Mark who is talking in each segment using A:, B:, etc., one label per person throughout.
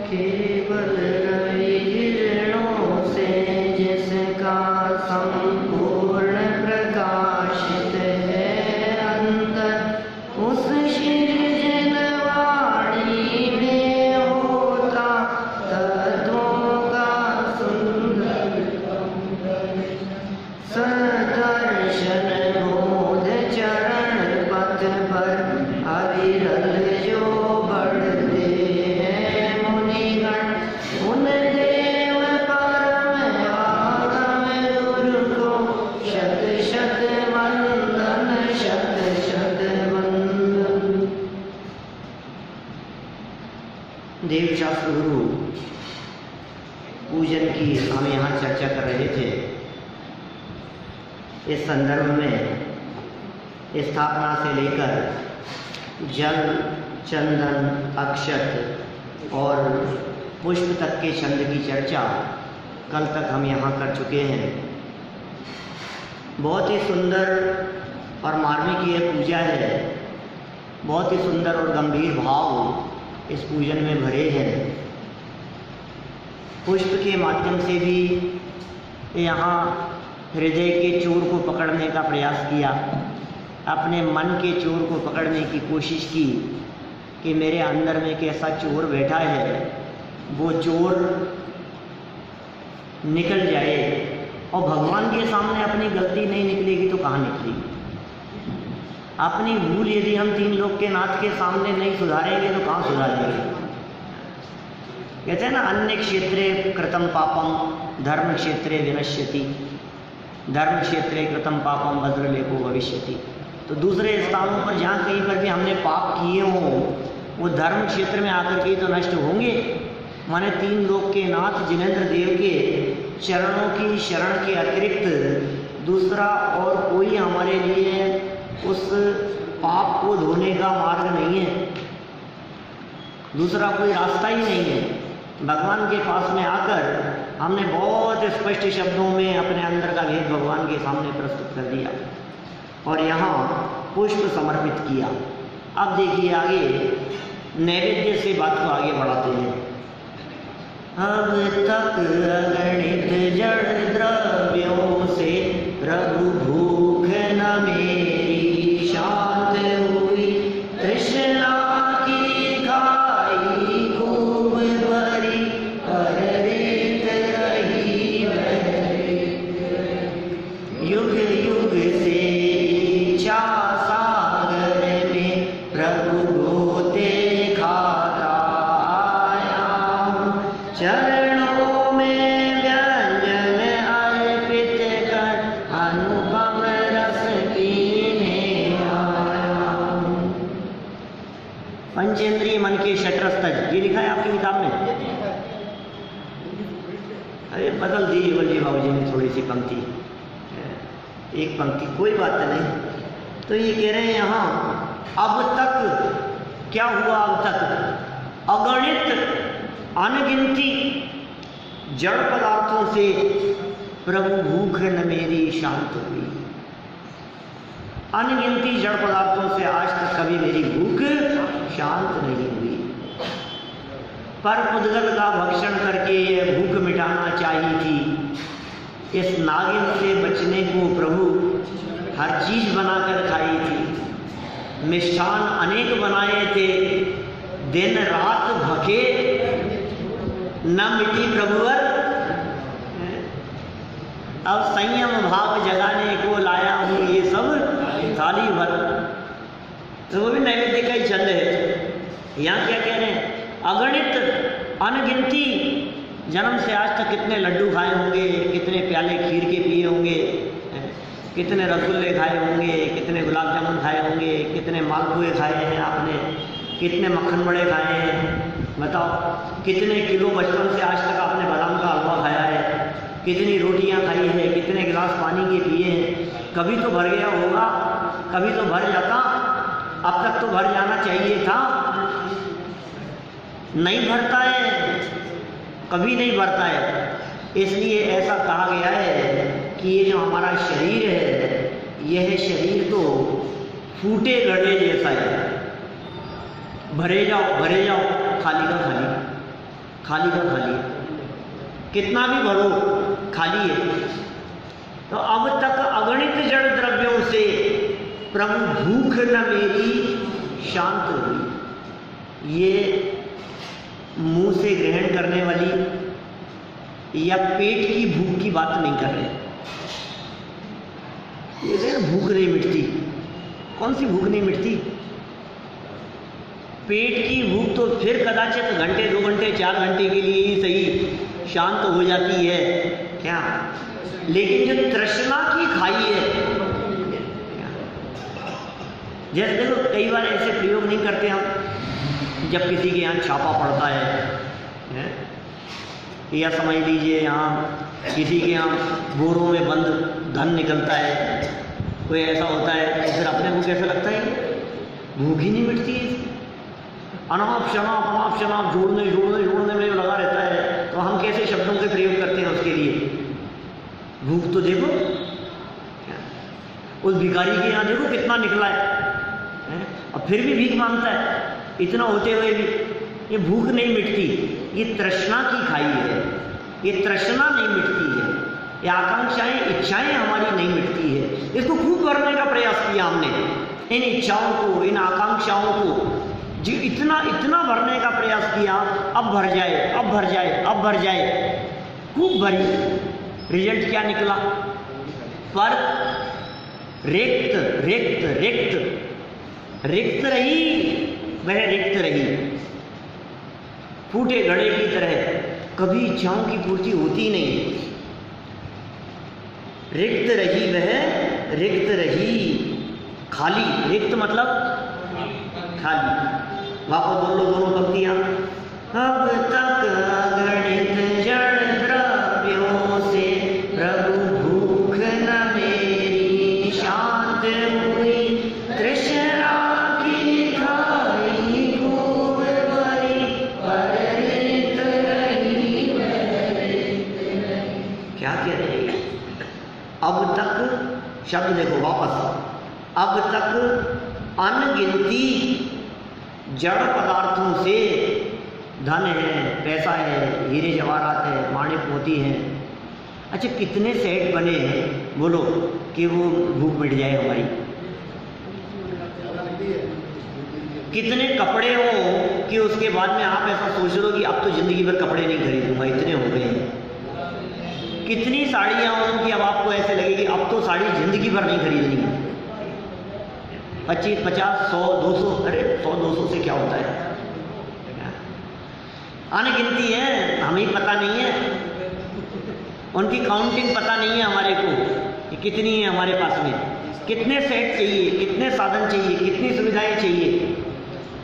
A: केवल रवि किरणों से जिसका संपूर्ण प्रकाशित है अंतर, उस सृजनवाणी में होता तत्वों का सुंदर सदर्शन बोध चरण पथ पर अविरल जो बढ़ते हैं मुनिगण, उन देव परम आगम गुरु को शत शत वंदन, शत शत वंदन। देवशास्त्र गुरु पूजन की हम यहाँ चर्चा कर रहे थे। इस संदर्भ में स्थापना से लेकर जल, चंदन, अक्षत और पुष्प तक के छंद की चर्चा कल तक हम यहाँ कर चुके हैं। बहुत ही सुंदर और मार्मिक ये पूजा है। बहुत ही सुंदर और गंभीर भाव इस पूजन में भरे हैं। पुष्प के माध्यम से भी यहाँ हृदय के चोर को पकड़ने का प्रयास किया, अपने मन के चोर को पकड़ने की कोशिश की कि मेरे अंदर में कैसा चोर बैठा है, वो चोर निकल जाए। और भगवान के सामने अपनी गलती नहीं निकलेगी तो कहाँ निकलेगी? अपनी भूल यदि हम तीन लोग के नाथ के सामने नहीं सुधारेंगे तो कहाँ सुधारेंगे? कहते हैं ना, अन्य क्षेत्रे कृतम पापम धर्म क्षेत्रे विनश्यति, धर्म क्षेत्रे कृतम पापम वज्रलेपो भविष्यति। तो दूसरे स्थानों पर जहाँ कहीं पर भी हमने पाप किए हों, वो धर्म क्षेत्र में आकर के तो नष्ट होंगे। माने तीन लोक के नाथ जिनेंद्र देव के चरणों की शरण के अतिरिक्त दूसरा और कोई हमारे लिए उस पाप को धोने का मार्ग नहीं है, दूसरा कोई रास्ता ही नहीं है। भगवान के पास में आकर हमने बहुत स्पष्ट शब्दों में अपने अंदर का भेद भगवान के सामने प्रस्तुत कर दिया और यहाँ पुष्प समर्पित किया। अब देखिए आगे नैवेद्य से बात को आगे बढ़ाते हैं। अब तक अगणित जड़ द्रव्यों से प्रभु भूख न मेरी शांत हुई, तृष्णा की खाई खूब भरी, पर रीत रही युग युग से इच्छा सागर में प्रभु गोते खाता आया, चरणों में व्यंजन अर्पित कर अनुपम रस पीने आया। पंचेंद्रिय मन के षटरस्तज, ये लिखा है आपकी किताब में? अरे बदल दीजिए बल्जी बाबू जी ने थोड़ी सी पंक्ति, एक पंक्ति, कोई बात नहीं। तो ये कह रहे हैं यहाँ अब तक क्या हुआ? अब तक अगणित अनगिनती जड़ पदार्थों से प्रभु भूख न मेरी शांत हुई। अनगिनती जड़ पदार्थों से आज तक कभी मेरी भूख शांत नहीं हुई। पर उद्गल का भक्षण करके ये भूख मिटाना चाहिए थी। इस नागिन से बचने को प्रभु हर चीज बनाकर खाई थी। मिष्ठान अनेक बनाए थे, दिन रात भखे न मिटी प्रभुवर। अब संयम भाव जगाने को लाया हूँ ये सब थाली भर। तो वो भी नैवेद्य का ही छंद है। यहाँ क्या कह रहे हैं? अगणित अनगिनती जन्म से आज तक कितने लड्डू खाए होंगे, कितने प्याले खीर के पिए होंगे, कितने रसगुल्ले खाए होंगे, कितने गुलाब जामुन खाए होंगे, कितने मालपुए खाए हैं आपने, कितने मक्खन बड़े खाए हैं, बताओ कितने किलो बचपन से आज तक आपने बादाम का हलवा खाया है, कितनी रोटियां खाई है, कितने गिलास पानी के पिए हैं। कभी तो भर गया होगा, कभी तो भर जाता, अब तक तो भर जाना चाहिए था। नहीं भरता है, कभी नहीं भरता है। इसलिए ऐसा कहा गया है कि ये जो हमारा शरीर है, यह शरीर तो फूटे घड़े जैसा है, भरे जाओ खाली का खाली। खाली का खाली है, कितना भी भरो खाली है। तो अब तक अगणित जड़ द्रव्यों से प्रभु भूख न मेरी शांत हुई। ये मुंह से ग्रहण करने वाली या पेट की भूख की बात नहीं कर रहे। ये भूख नहीं मिटती, कौन सी भूख नहीं मिटती? पेट की भूख तो फिर कदाचित घंटे 2 घंटे 4 घंटे के लिए ही सही शांत हो जाती है क्या, लेकिन जो तृष्णा की खाई है, जैसे देखो कई बार ऐसे प्रयोग नहीं करते हम, जब किसी के यहाँ छापा पड़ता है या समझ लीजिए यहाँ किसी के यहाँ बोरों में बंद धन निकलता है, कोई ऐसा होता है, तो फिर अपने को कैसा लगता है? भूख ही नहीं मिटती है, अनाप शनाप जोड़ने में लगा रहता है। तो हम कैसे शब्दों के प्रयोग करते हैं उसके लिए? भूख तो देखो, उस भिखारी के यहाँ देखो कितना निकला है और फिर भी भीख मांगता है, इतना होते हुए भी। ये भूख नहीं मिटती, ये तृष्णा की खाई है, ये तृष्णा नहीं मिटती है, ये आकांक्षाएं इच्छाएं हमारी नहीं मिटती है। इसको खूब भरने का प्रयास किया हमने, इन इच्छाओं को, इन आकांक्षाओं को जी इतना भरने का प्रयास किया, अब भर जाए, अब भर जाए, अब भर जाए, खूब भरी। रिजल्ट क्या निकला? पर रिक्त रिक्त रिक्त रिक्त रही, वह रिक्त रही, फूटे घड़े की तरह, कभी इच्छाओं की पूर्ति होती नहीं। रिक्त रही वह रिक्त रही, खाली। रिक्त मतलब खाली। वापस बोल लो दोनों पंक्तियां। अब तक अगणित जड़ द्रव्यों से प्रभु भूख न मेरी शांत हुई, तृष्णा की खाई खूब भरी, पर रिक्त रही वह रिक्त रही। क्या कह रहे हैं? अब तक शब्द देखो वापस, अब तक अनगिनती जड़ पदार्थों से, धन है, पैसा है, हीरे जवाहरात है, माणिक मोती हैं, अच्छा कितने सेट बने हैं बोलो कि वो भूख मिट जाए हमारी? कितने कपड़े हो कि उसके बाद में आप ऐसा सोच लो कि अब तो जिंदगी भर कपड़े नहीं खरीदूंगा, इतने हो गए हैं। कितनी साड़ियाँ हों कि अब आपको ऐसे लगे कि अब तो साड़ी जिंदगी भर नहीं खरीदनी है। 25, 50, 100, 200, अरे 100, 200 से क्या होता है? अनगिनती है, हमें पता नहीं है, उनकी काउंटिंग पता नहीं है हमारे को कि कितनी है हमारे पास में, कितने सेट चाहिए, कितने साधन चाहिए, कितनी सुविधाएं चाहिए।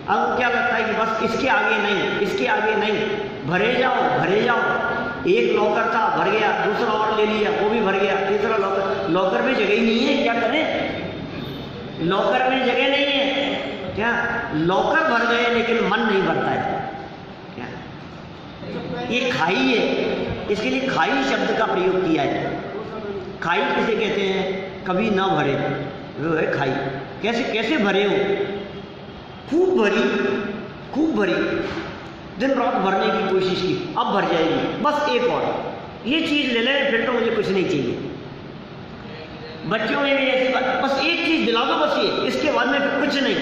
A: अब क्या लगता है कि बस इसके आगे नहीं, इसके आगे नहीं, भरे जाओ भरे जाओ। एक लॉकर था, भर गया, दूसरा और ले लिया, वो भी भर गया, तीसरा लॉकर, लॉकर में जगह ही नहीं है, क्या करें? लॉकर में जगह नहीं है क्या? लॉकर भर गए लेकिन मन नहीं भरता है क्या? ये खाई है, इसके लिए खाई शब्द का प्रयोग किया है। खाई किसे कहते हैं? कभी ना भरे, वो है खाई। कैसे कैसे भरे हो? खूब भरी, खूब भरी, दिन रात भरने की कोशिश की, अब भर जाएगी, बस एक और ये चीज ले ले, फिर तो मुझे कुछ नहीं चाहिए। बच्चों में भी ऐसी बात, बस एक चीज दिला दो बस ये, इसके बाद में फिर कुछ नहीं।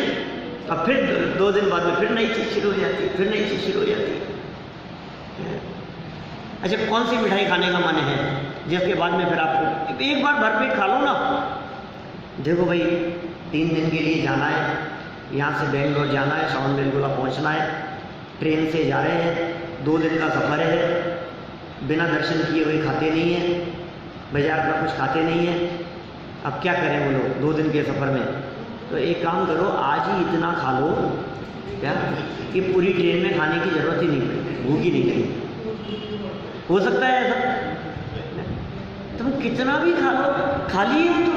A: अब फिर 2 दिन बाद में फिर नई चीज शुरू हो जाती है, फिर नई चीज शुरू हो जाती है। अच्छा कौन सी मिठाई खाने का मन है जिसके बाद में फिर आपको एक बार भरपेट खा लो ना। देखो भाई 3 दिन के लिए जाना है, यहाँ से बेंगलोर जाना है, साउंड बेंगोला पहुँचना है, ट्रेन से जा रहे हैं, 2 दिन का सफ़र है, बिना दर्शन किए हुए खाते नहीं हैं, बाजार का कुछ खाते नहीं हैं। अब क्या करें बोलो 2 दिन के सफ़र में? तो एक काम करो, आज ही इतना खा लो क्या कि पूरी ट्रेन में खाने की ज़रूरत ही नहीं पड़ेगी, भूख ही नहीं लगेगी। हो सकता है ऐसा? तुम कितना भी खा लो, खाली हो तो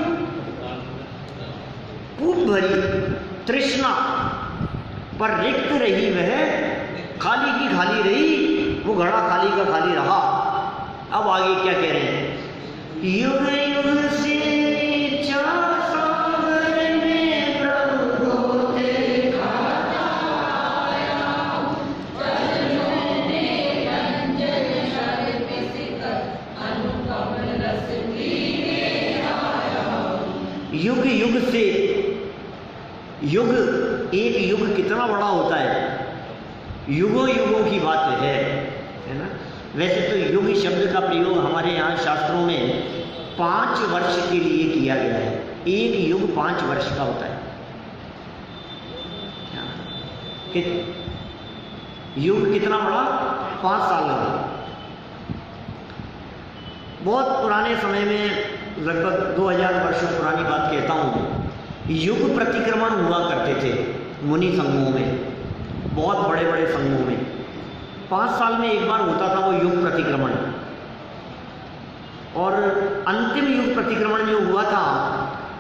A: खूब भरी तृष्णा, पर रिक्त रही वह खाली की खाली रही, वो घड़ा खाली का खाली रहा। अब आगे क्या कह रहे हैं? युग युग से सागर में प्रभु को देखा आया, युग युग से, युग, एक युग कितना बड़ा होता है, युगों युगों की बात है ना। वैसे तो युग शब्द का प्रयोग हमारे यहाँ शास्त्रों में 5 वर्ष के लिए किया गया है। एक युग 5 वर्ष का होता है। युग कितना बड़ा, 5 साल का। बहुत पुराने समय में, लगभग 2000 वर्षों पुरानी बात कहता हूँ, युग प्रतिक्रमण हुआ करते थे मुनि संघों में, बहुत बड़े बड़े संघों में। 5 साल में एक बार होता था वो युग प्रतिक्रमण। और अंतिम युग प्रतिक्रमण जो हुआ था,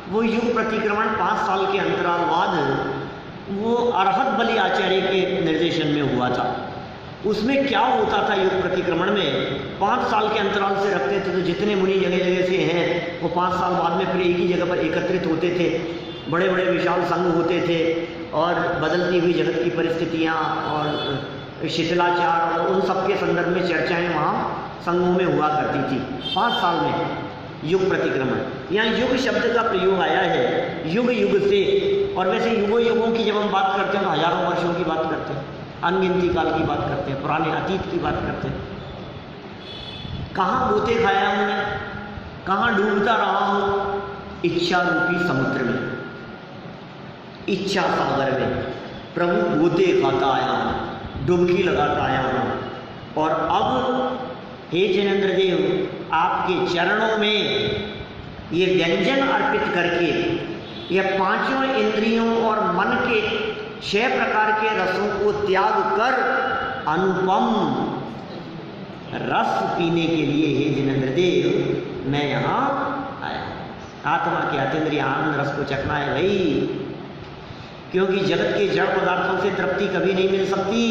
A: वो युग प्रतिक्रमण 5 साल के अंतराल बाद वो अरहत बलि आचार्य के निर्देशन में हुआ था। उसमें क्या होता था युग प्रतिक्रमण में, 5 साल के अंतराल से रखते थे, तो जितने मुनि जगह जगह से हैं वो 5 साल बाद में फिर एक ही जगह पर एकत्रित होते थे। बड़े बड़े विशाल संघ होते थे और बदलती हुई जगत की परिस्थितियाँ और शिथिलाचार और उन सब के संदर्भ में चर्चाएँ वहाँ संघों में हुआ करती थी। 5 साल में युग प्रतिक्रमण, यहाँ युग शब्द का प्रयोग आया है, युग युग से। और वैसे युगों युगों की जब हम बात करते हैं तो हजारों वर्षों की बात करते हैं, अनगिनती काल की बात करते हैं, पुराने अतीत की बात करते हैं। कहाँ गोते खाया हमने, कहाँ डूबता रहा हूँ, इच्छा रूपी समुद्र में, इच्छा सागर में प्रभु गोते खाता आया हूँ, डुबकी लगाता आया हूँ। और अब हे जिनेंद्र देव, आपके चरणों में ये व्यंजन अर्पित करके, यह 5 इंद्रियों और मन के 6 प्रकार के रसों को त्याग कर अनुपम रस पीने के लिए हे जिनेंद्र देव मैं यहाँ आया। आत्मा के अतीन्द्रिय आनंद रस को चखना है भाई, क्योंकि जगत के जड़ पदार्थों से तृप्ति कभी नहीं मिल सकती।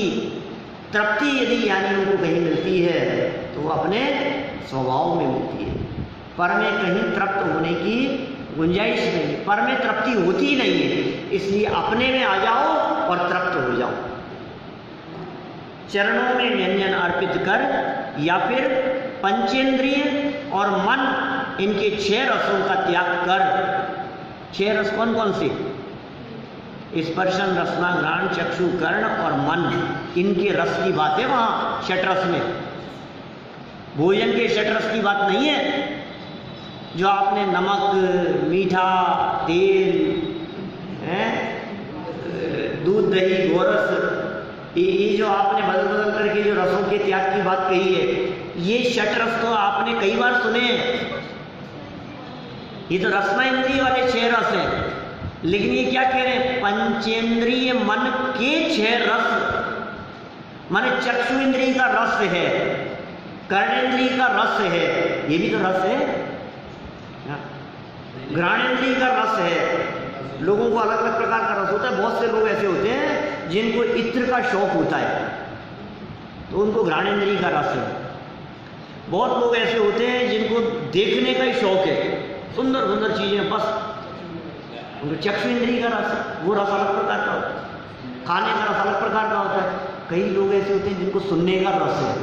A: तृप्ति यदि ज्ञानियों को कहीं मिलती है तो वो अपने स्वभाव में मिलती है, पर में कहीं तृप्त होने की गुंजाइश नहीं, पर में तृप्ति होती ही नहीं है। इसलिए अपने में आ जाओ और तृप्त हो जाओ। चरणों में व्यंजन अर्पित कर, या फिर पंचेंद्रिय और मन, इनके 6 रसों का त्याग कर। 6 रस कौन कौन से, स्पर्शन, रसना, घ्राण, चक्षु, कर्ण और मन, इनके रस की बात है वहाँ षटरस में। भोजन के षटरस की बात नहीं है, जो आपने नमक, मीठा, तेल, दूध, दही, गोरस, ये जो आपने बदल बदल करके जो रसों के त्याग की बात कही है, ये षटरस तो आपने कई बार सुने हैं। ये तो रसना इंद्रिय वाले 6 रस हैं, लेकिन ये क्या कह रहे हैं, पंचेंद्रिय मन के 6 रस, माने चक्षु इंद्रिय का रस है, कर्णेंद्रिय का रस है, ये भी तो रस है, घ्राणेंद्रिय का रस है। लोगों को अलग अलग प्रकार का रस होता है। बहुत से लोग ऐसे होते हैं जिनको इत्र का शौक होता है, तो उनको घ्राणेंद्रिय का रस है। बहुत लोग ऐसे होते हैं जिनको देखने का ही शौक है, सुंदर सुंदर चीजें, बस उनको चक्षु इंद्रिय का रस, वो रस अलग प्रकार का होता है। खाने का रस अलग प्रकार का होता है। कई लोग ऐसे होते हैं जिनको सुनने का रस है,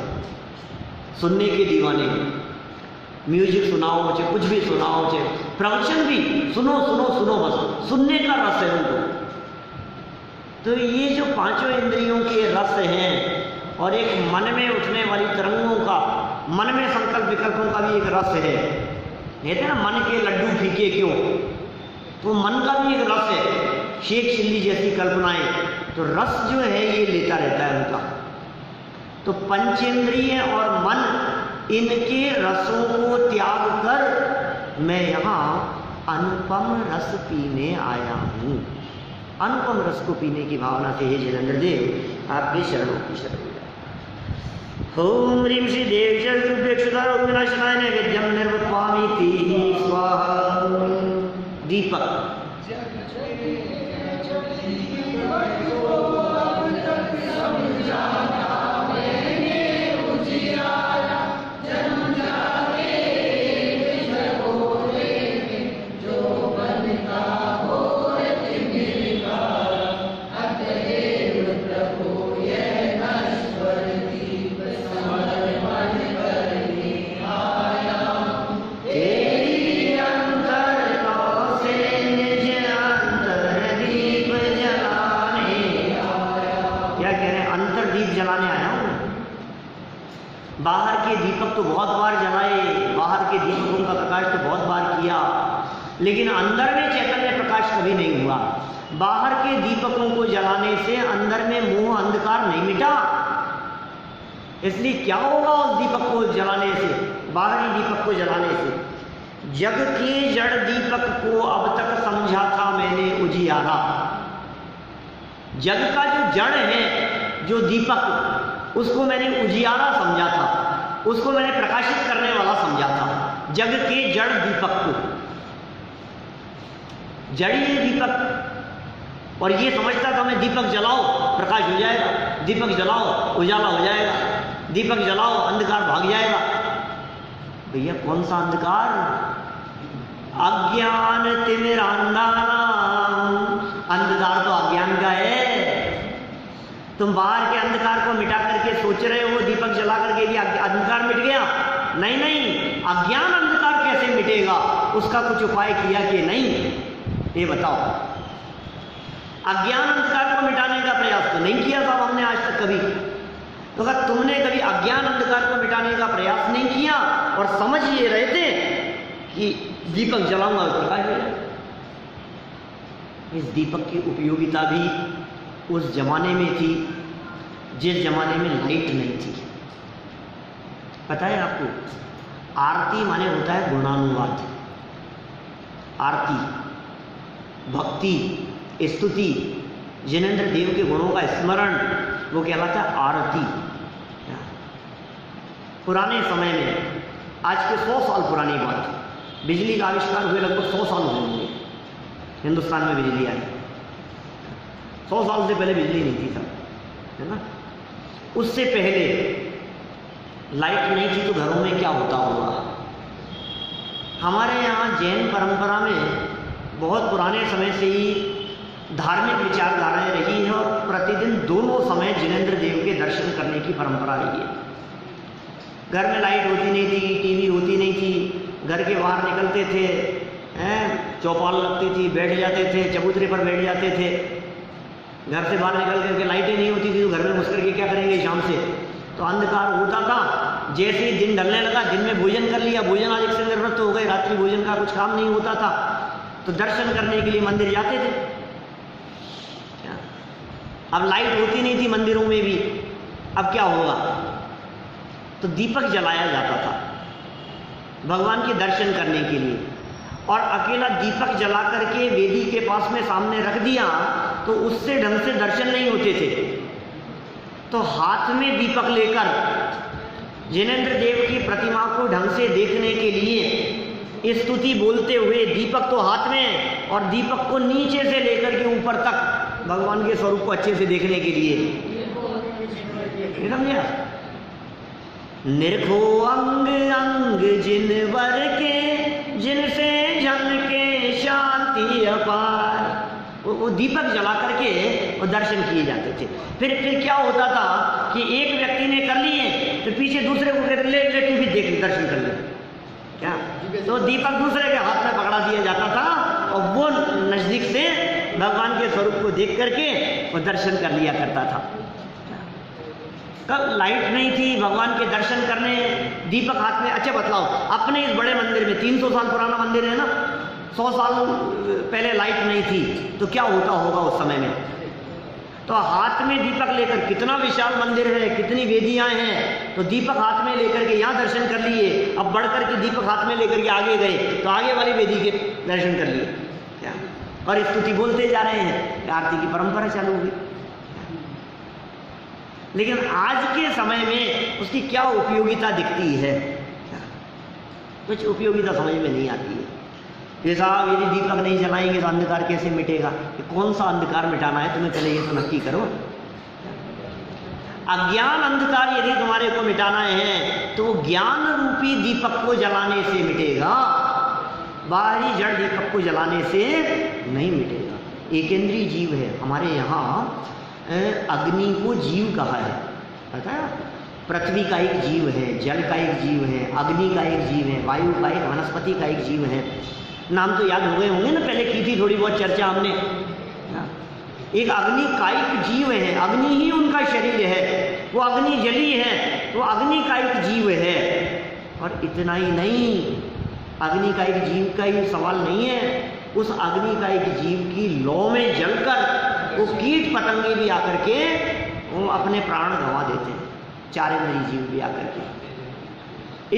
A: सुनने के दीवाने, म्यूजिक सुनाओ चाहे कुछ भी सुनाओ, चाहे प्रवचन भी सुनो सुनो सुनो, बस सुनने का रस है उनको। तो ये जो 5 इंद्रियों के रस हैं, और एक मन में उठने वाली तरंगों का, मन में संकल्प विकल्पों का भी एक रस है। कहते हैं ना, मन के लड्डू फीके क्यों, तो मन का भी एक रस है, शेख चिल्ली जैसी कल्पनाएं, तो रस जो है ये लेता रहता है उनका। तो पंचेंद्रिय और मन, इनके रसों को त्याग कर मैं यहाँ अनुपम रस पीने आया हूँ। अनुपम रस को पीने की भावना से हे जिनेंद्र देव आपके शरणों की शरण। ओम ह्रीं श्री देव विनाशनाय नैवेद्यम निर्वत्वामीति स्वाहा। दीपक से कह रहे हैं, अंतर्दीप जलाने आया हूँ। बाहर के दीपक तो बहुत बार जलाए, बाहर के दीपकों का प्रकाश तो बहुत बार किया, लेकिन अंदर में चैतन्य प्रकाश कभी नहीं हुआ। बाहर के दीपकों को जलाने से अंदर में मोह अंधकार नहीं मिटा। इसलिए क्या होगा उस दीपक को जलाने से, बाहरी दीपक को जलाने से? जग के जड़ दीपक को अब तक समझा था मैंने उजियारा। जग का जो जड़ है, जो दीपक, उसको मैंने उजियारा समझा था, उसको मैंने प्रकाशित करने वाला समझा था। जग के जड़ दीपक को, जड़ी है दीपक, और ये समझता था मैं दीपक जलाओ प्रकाश हो जाएगा, दीपक जलाओ उजाला हो जाएगा, दीपक जलाओ अंधकार भाग जाएगा। भैया कौन सा अंधकार? अज्ञान तिमिरांधानाम, अंधकार तो अज्ञान का है। तुम बाहर के अंधकार को मिटा करके सोच रहे हो दीपक जला करके भी अंधकार मिट गया। नहीं नहीं, अज्ञान अंधकार कैसे मिटेगा? उसका कुछ उपाय किया कि नहीं, ये बताओ। अज्ञान अंधकार को मिटाने का प्रयास तो नहीं किया था हमने आज तक कभी। तो अगर तुमने कभी अज्ञान अंधकार को मिटाने का प्रयास नहीं किया और समझ ये रहे थे कि दीपक जलाऊंगा तो प्रकाश हो जाएगा। इस दीपक की उपयोगिता भी उस जमाने में थी जिस जमाने में लाइट नहीं थी। पता है आपको, आरती माने होता है गुणानुवाद। आरती, भक्ति, स्तुति, जिनेंद्र देव के गुणों का स्मरण, वो कहलाता है आरती। पुराने समय में, आज के 100 साल पुरानी बात, बिजली का आविष्कार हुए लगभग 100 साल हुए होंगे हिंदुस्तान में बिजली आई। 100 साल से पहले बिजली नहीं थी सब, है ना। उससे पहले लाइट नहीं थी तो घरों में क्या होता होगा। हमारे यहाँ जैन परंपरा में बहुत पुराने समय से ही धार्मिक विचारधाराएं रही हैं और प्रतिदिन दोनों समय जिनेंद्र देव के दर्शन करने की परंपरा रही है। घर में लाइट होती नहीं थी, टीवी होती नहीं थी, घर के बाहर निकलते थे, चौपाल लगती थी, बैठ जाते थे, चबूतरे पर बैठ जाते थे। घर से बाहर निकल करके लाइटें नहीं होती थी तो घर में घुस करके क्या करेंगे शाम से, तो अंधकार होता था। जैसे ही दिन ढलने लगा, दिन में भोजन कर लिया, भोजन आज से निवृत्त हो गए, रात्रि भोजन का कुछ काम नहीं होता था, तो दर्शन करने के लिए मंदिर जाते थे। अब लाइट होती नहीं थी मंदिरों में भी, अब क्या होगा, तो दीपक जलाया जाता था भगवान के दर्शन करने के लिए। और अकेला दीपक जला करके वेदी के पास में सामने रख दिया तो उससे ढंग से दर्शन नहीं होते थे। तो हाथ में दीपक लेकर जिनेंद्र देव की प्रतिमा को ढंग से देखने के लिए स्तुति बोलते हुए, दीपक तो हाथ में, और दीपक को नीचे से लेकर के ऊपर तक भगवान के स्वरूप को अच्छे से देखने के लिए, समझे? निरखो अंग अंग जिनवर के, जिनसे झलके शांति अपार। वो दीपक जला करके वो दर्शन किए जाते थे। फिर क्या होता था कि एक व्यक्ति ने कर लिए तो पीछे दूसरे को कहते ले तू भी देख दर्शन कर ले, क्या? तो दीपक दूसरे के हाथ में पकड़ा दिया जाता था और वो नजदीक से भगवान के स्वरूप को देख करके वो दर्शन कर लिया करता था। कब लाइट नहीं थी, भगवान के दर्शन करने दीपक हाथ में। अच्छा बतलाओ, अपने इस बड़े मंदिर में 300 साल पुराना मंदिर है ना, 100 साल पहले लाइट नहीं थी तो क्या होता होगा उस समय में? तो हाथ में दीपक लेकर, कितना विशाल मंदिर है, कितनी वेदियां हैं, तो दीपक हाथ में लेकर के यहाँ दर्शन कर लिए। अब बढ़कर के दीपक हाथ में लेकर के आगे गए तो आगे वाली वेदी के दर्शन कर लिए, क्या? और स्तुति बोलते जा रहे हैं, आरती की परंपरा चालू हुई। लेकिन आज के समय में उसकी क्या उपयोगिता दिखती है? कुछ उपयोगिता समझ में नहीं आती है। ये साहब यदि दीपक नहीं जलाएंगे तो अंधकार कैसे मिटेगा? कौन सा अंधकार मिटाना है तुम्हें, पहले ये तो नक्की करो। अज्ञान अंधकार यदि तुम्हारे को मिटाना है तो ज्ञान रूपी दीपक को जलाने से मिटेगा, बाहरी जड़ दीपक को जलाने से नहीं मिटेगा। एकेंद्रीय जीव है हमारे यहाँ, अग्नि को जीव कहा है, पता है? पृथ्वी का एक जीव है, जल का एक जीव है, अग्नि का एक जीव है, वायु का एक, वनस्पति का एक जीव है। नाम तो याद हो गए होंगे ना, पहले की थी थोड़ी बहुत चर्चा हमने। एक अग्नि कायिक जीव है, अग्नि ही उनका शरीर है, वो अग्नि जली है, तो अग्नि कायिक जीव है। और इतना ही नहीं, अग्नि कायिक जीव का ही सवाल नहीं है, उस अग्नि कायिक जीव की लौ में जलकर वो कीट पतंगे भी आकर के वो अपने प्राण गंवा देते हैं, चारेंद्रीय जीव भी आकर के।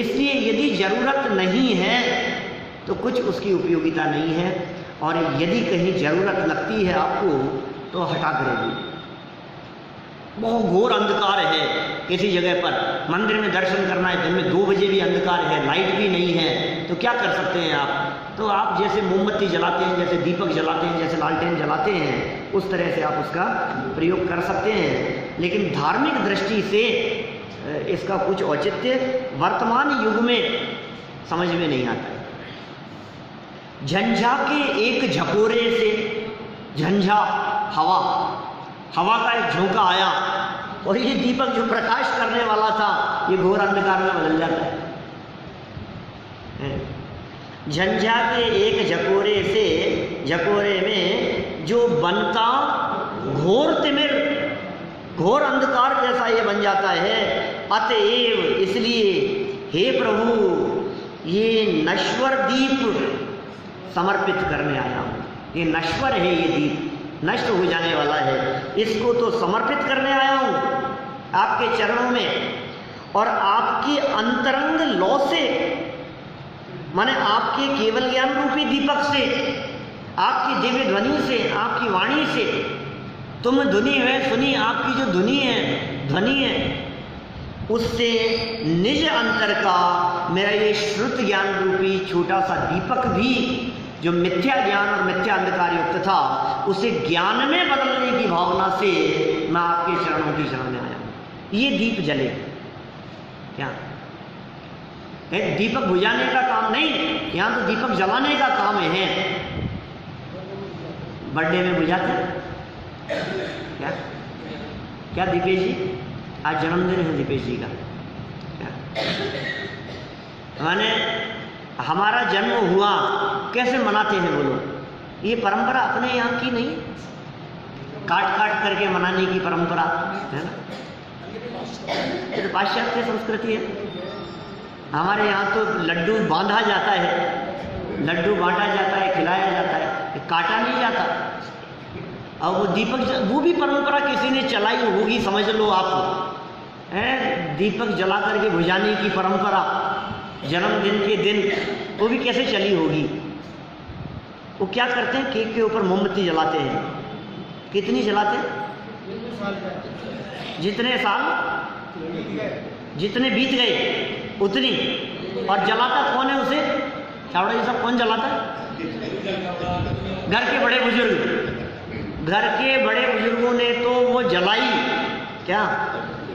A: इसलिए यदि जरूरत नहीं है तो कुछ उसकी उपयोगिता नहीं है, और यदि कहीं जरूरत लगती है आपको तो हटा करेगी। बहुत घोर अंधकार है किसी जगह पर, मंदिर में दर्शन करना है, दिन में 2 बजे भी अंधकार है, लाइट भी नहीं है, तो क्या कर सकते हैं आप? तो आप जैसे मोमबत्ती जलाते हैं, जैसे दीपक जलाते हैं, जैसे लालटेन जलाते हैं, उस तरह से आप उसका प्रयोग कर सकते हैं। लेकिन धार्मिक दृष्टि से इसका कुछ औचित्य वर्तमान युग में समझ में नहीं आता है। झंझा के एक झकोरे से, झंझा हवा का एक झोंका आया और ये दीपक जो प्रकाश करने वाला था ये घोर अंधकार में बदल जाता है। झंझा के एक झकोरे से, झकोरे में जो बनता घोर तिमिर, घोर अंधकार जैसा ये बन जाता है। अतएव इसलिए हे प्रभु ये नश्वर दीप समर्पित करने आया हूँ। ये नश्वर है, ये दीप नष्ट हो जाने वाला है, इसको तो समर्पित करने आया हूँ आपके चरणों में। और आपके अंतरंग लौ से, माने आपके केवल ज्ञान रूपी दीपक से, आपकी दिव्य ध्वनि से, आपकी वाणी से, तुम धुनी है सुनी, आपकी जो धुनी है, ध्वनि है, उससे निज अंतर का मेरा ये श्रुत ज्ञान रूपी छोटा सा दीपक भी जो मिथ्या ज्ञान और मिथ्या अंधकार युक्त था, उसे ज्ञान में बदलने की भावना से मैं आपके चरणों की शरण में आया हूं। ये दीप जले, क्या दीपक बुझाने का काम नहीं, यहां तो दीपक जलाने का काम है। बर्थडे में बुझाते क्या? क्या दीपेश जी, आज जन्मदिन है दीपेश जी का, क्या माने हमारा जन्म हुआ कैसे मनाते हैं बोलो? ये परंपरा अपने यहाँ की नहीं, काट काट करके मनाने की परंपरा है ना, ये तो पाश्चात्य संस्कृति है। हमारे यहाँ तो लड्डू बांधा जाता है, लड्डू बांटा जाता है, खिलाया जाता है, काटा नहीं जाता। और वो दीपक, वो भी परंपरा किसी ने चलाई होगी, समझ लो आप, है दीपक जला करके बुझाने की परंपरा जन्मदिन के दिन, वो भी कैसे चली होगी? वो क्या करते हैं, केक के ऊपर मोमबत्ती जलाते हैं। कितनी जलाते हैं? जितने साल, जितने बीत गए उतनी। और जलाता कौन है उसे? चावड़ा जी सब कौन जलाता है? घर के बड़े बुजुर्ग, घर के बड़े बुजुर्गों ने तो वो जलाई क्या,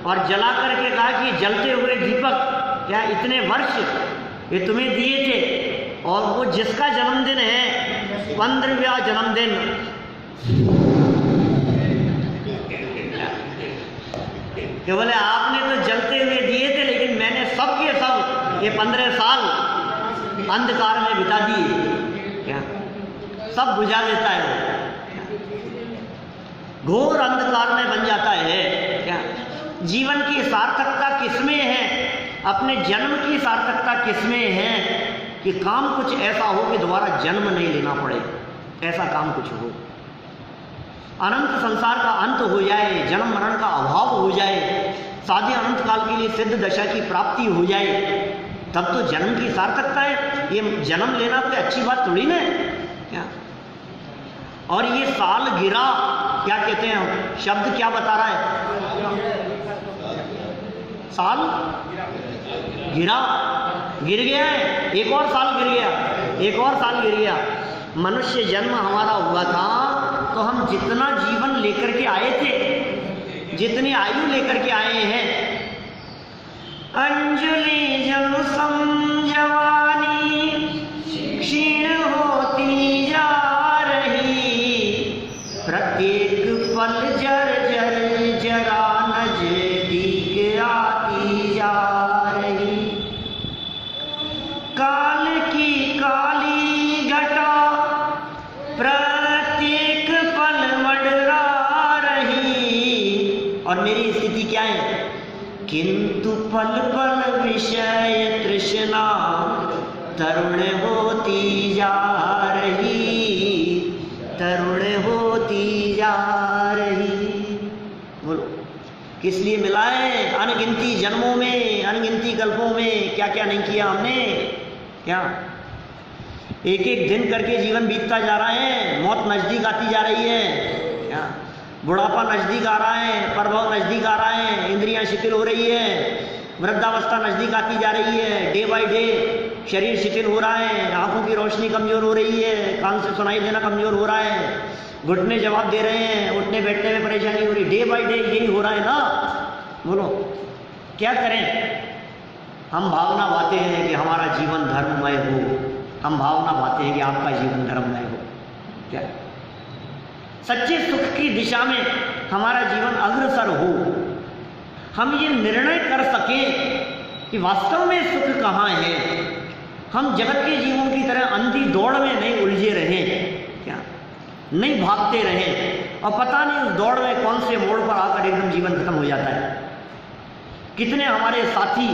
A: और जला करके कहा कि जलते हुए दीपक क्या इतने वर्ष ये तुम्हें दिए थे, और वो जिसका जन्मदिन है 15वां जन्मदिन, कि बोले आपने तो जलते हुए दिए थे, लेकिन मैंने सब के सब ये 15 साल अंधकार में बिता दिए, क्या सब बुझा देता है, घोर अंधकार में बन जाता है। क्या जीवन की सार्थकता किसमें है, अपने जन्म की सार्थकता किसमें है कि काम कुछ ऐसा हो कि दोबारा जन्म नहीं लेना पड़े, ऐसा काम कुछ हो, अनंत संसार का अंत हो जाए, जन्म मरण का अभाव हो जाए, साधे अनंत काल के लिए सिद्ध दशा की प्राप्ति हो जाए, तब तो जन्म की सार्थकता है। ये जन्म लेना कोई अच्छी बात थोड़ी ना क्या? और ये साल गिरा, क्या कहते हैं, शब्द क्या बता रहा है? साल गिरा, गिर गया है, एक और साल गिर गया, एक और साल गिर गया। मनुष्य जन्म हमारा हुआ था तो हम जितना जीवन लेकर के आए थे, जितनी आयु लेकर के आए हैं, अंजलि जल सम जवानी क्षीण होती जा रही, प्रत्येक पल जर जर जरा नजदीक आती जा रही, काल की काली घटा प्रत्येक पल मंडरा गिनती क्या है? किंतु पल पल विषय तृष्णा तरुण होती जा रही, तरुण होती जा रही। बोलो किस लिए मिला है? अनगिनती जन्मों में, अनगिनती कल्पों में क्या क्या नहीं किया हमने। क्या एक एक दिन करके जीवन बीतता जा रहा है, मौत नजदीक आती जा रही है, क्या बुढ़ापा नजदीक आ रहा है, प्रभाव नजदीक आ रहा है, इंद्रियां शिथिल हो रही है, वृद्धावस्था नजदीक आती जा रही है, डे बाय डे शरीर शिथिल हो रहा है, आंखों की रोशनी कमजोर हो रही है, कान से सुनाई देना कमजोर हो रहा है, घुटने जवाब दे रहे हैं, उठने बैठने में परेशानी हो रही, डे बाय डे यही हो रहा है ना। बोलो क्या करें? हम भावना बातें हैं कि हमारा जीवन धर्ममय हो, हम भावना बातें हैं कि आपका जीवन धर्ममय हो। क्या सच्चे सुख की दिशा में हमारा जीवन अग्रसर हो, हम ये निर्णय कर सकें कि वास्तव में सुख कहाँ है, हम जगत के जीवों की तरह अंधी दौड़ में नहीं उलझे रहें, क्या नहीं भागते रहें और पता नहीं उस दौड़ में कौन से मोड़ पर आकर एकदम जीवन खत्म हो जाता है। कितने हमारे साथी,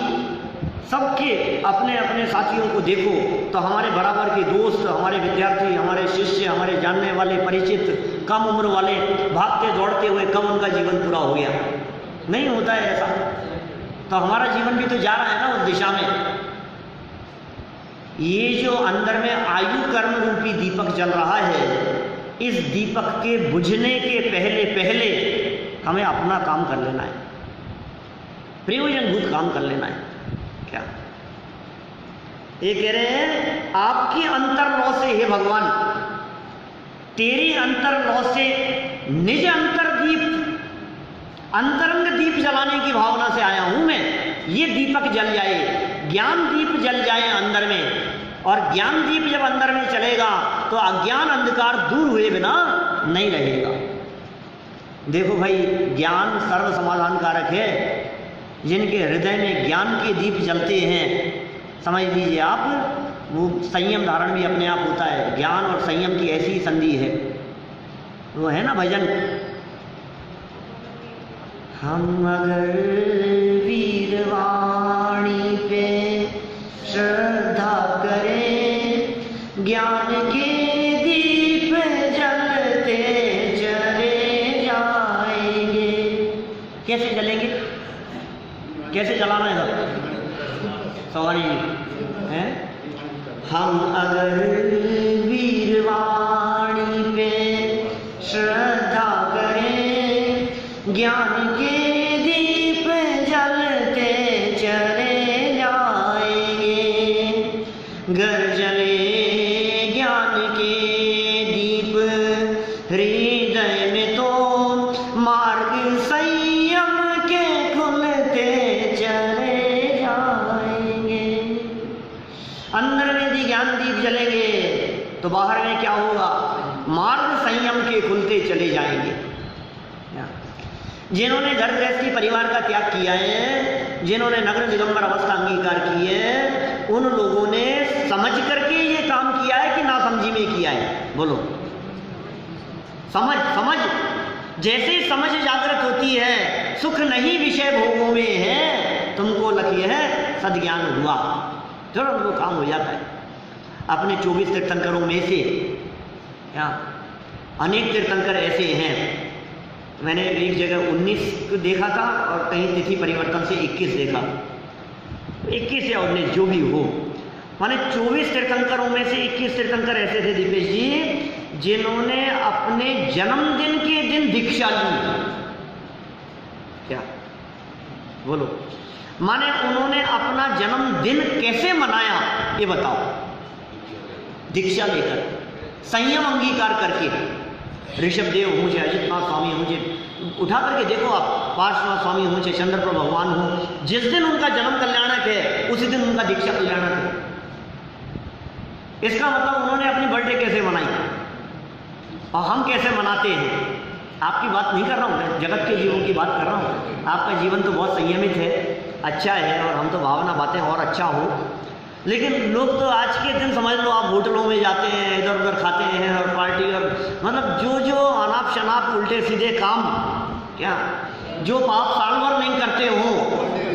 A: सबके अपने अपने साथियों को देखो तो हमारे बराबर के दोस्त, हमारे विद्यार्थी, हमारे शिष्य, हमारे जानने वाले, परिचित, कम उम्र वाले भागते दौड़ते हुए कब उनका जीवन पूरा हो गया? नहीं होता है ऐसा। तो हमारा जीवन भी तो जा रहा है ना उस दिशा में। ये जो अंदर में आयु कर्म रूपी दीपक जल रहा है, इस दीपक के बुझने के पहले पहले हमें अपना काम कर लेना है, प्रयोजनभूत काम कर लेना है। क्या ये कह रहे हैं? आपकी अंतर्लौ से हे भगवान, तेरी अंतर्लौ से निज अंतर्दीप, अंतरंग दीप जलाने की भावना से आया हूं मैं। ये दीपक जल जाए, ज्ञान दीप जल जाए अंदर में, और ज्ञान दीप जब अंदर में चलेगा तो अज्ञान अंधकार दूर हुए बिना नहीं रहेगा। देखो भाई, ज्ञान सर्व समाधान कारक है। जिनके हृदय में ज्ञान के दीप जलते हैं, समझ लीजिए आप, वो संयम धारण भी अपने आप होता है। ज्ञान और संयम की ऐसी संधि है। वो है ना भजन, हम अगर वीरवाणी पे श्रद्धा करें, ज्ञान के दीप जलते चले जाएंगे। कैसे जलेंगे? कैसे जलाना है सब? सवारी है। हम अगर वीरवाणी पे श्रद्धा करें, ज्ञान के दीप जलते चले जाएंगे। घर जले ज्ञान के दीप हृदय में तो मार्ग संयम के खुलते चले जाएंगे। अंदर में यदि ज्ञान दीप जलेंगे तो बाहर में क्या होगा? मार्ग संयम के खुलते चले जाएंगे। जिन्होंने घर गृहस्थी परिवार का त्याग किया है, जिन्होंने नगर दिगंबर अवस्था अंगीकार की है, उन लोगों ने समझ करके ये काम किया है कि नासमझी में किया है? बोलो। समझ समझ जैसे समझ जागृत होती है, सुख नहीं विषय भोगों में है, तुमको लखी है सद्ज्ञान हुआ, तुरंत वो काम हो जाता है। अपने 24 तीर्थंकरों में से क्या अनेक तीर्थंकर ऐसे हैं। मैंने एक जगह 19 देखा था और कहीं तिथि परिवर्तन से 21 देखा, 21 या 19 जो भी हो, माने 24 तीर्थंकरों में से 21 तीर्थंकर ऐसे थे दीपेश जी, जिन्होंने अपने जन्मदिन के दिन दीक्षा ली। क्या बोलो? माने उन्होंने अपना जन्मदिन कैसे मनाया ये बताओ? दीक्षा लेकर, संयम अंगीकार करके। ऋषभदेव हों चाहे अजितनाथ स्वामी हों, चाहे उठा करके देखो आप, पार्श्वनाथ स्वामी हों चाहे चंद्रप्रभ भगवान हों, जिस दिन उनका जन्म कल्याणक है उसी दिन उनका दीक्षा कल्याणक है। इसका मतलब उन्होंने अपनी बर्थडे कैसे मनाई और हम कैसे मनाते हैं। आपकी बात नहीं कर रहा हूँ मैं, जगत के जीवों की बात कर रहा हूँ। आपका जीवन तो बहुत संयमित है, अच्छा है, और हम तो भावना बातें और अच्छा हो। लेकिन लोग तो आज के दिन समझ लो आप होटलों में जाते हैं, इधर उधर खाते हैं और पार्टी, और मतलब जो जो अनाप शनाप उल्टे सीधे काम, क्या जो पाप साल भर नहीं करते हो